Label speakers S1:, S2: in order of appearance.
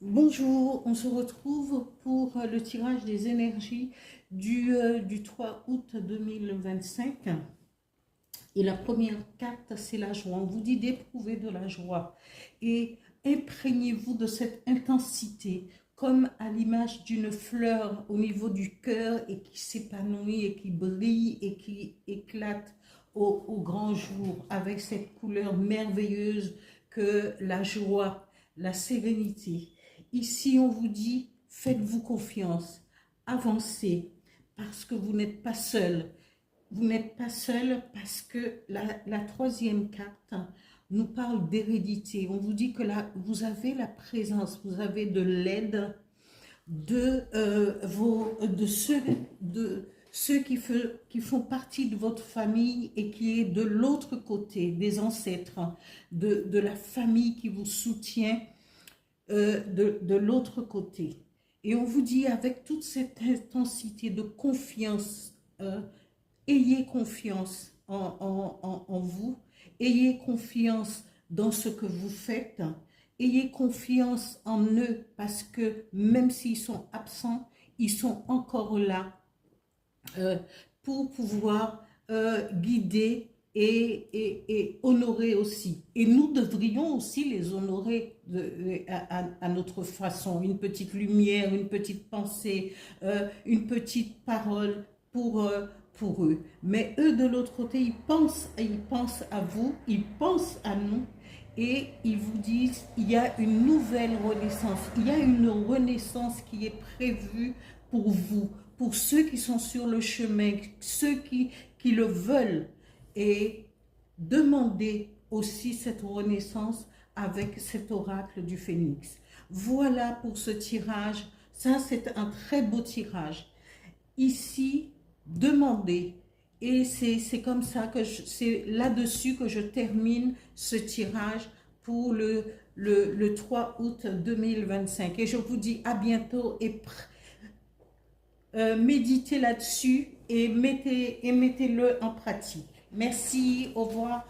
S1: Bonjour, on se retrouve pour le tirage des énergies du 3 août 2025. Et la première carte, c'est la joie. On vous dit d'éprouver de la joie. Et imprégnez-vous de cette intensité, comme à l'image d'une fleur au niveau du cœur et qui s'épanouit et qui brille et qui éclate au grand jour avec cette couleur merveilleuse que la joie, la sérénité. Ici, on vous dit, faites-vous confiance, avancez, parce que vous n'êtes pas seul. Vous n'êtes pas seul parce que la troisième carte nous parle d'hérédité. On vous dit que là, vous avez la présence, vous avez de l'aide de ceux qui font partie de votre famille et qui est de l'autre côté, des ancêtres, de la famille qui vous soutient de l'autre côté. Et on vous dit avec toute cette intensité de confiance, ayez confiance en vous, ayez confiance dans ce que vous faites, ayez confiance en eux parce que même s'ils sont absents, ils sont encore là pour pouvoir guider et honorer aussi. Et nous devrions aussi les honorer à notre façon. Une petite lumière, une petite pensée, une petite parole pour eux. Mais eux, de l'autre côté, ils pensent à vous, ils pensent à nous. Et ils vous disent, il y a une nouvelle renaissance, il y a une renaissance qui est prévue pour vous, pour ceux qui sont sur le chemin, ceux qui le veulent. Et demandez aussi cette renaissance avec cet oracle du phénix. Voilà pour ce tirage. Ça, c'est un très beau tirage. Ici, demandez. Et c'est comme ça que c'est là-dessus que je termine ce tirage pour le 3 août 2025. Et je vous dis à bientôt et méditez là-dessus et mettez-le en pratique. Merci, au revoir.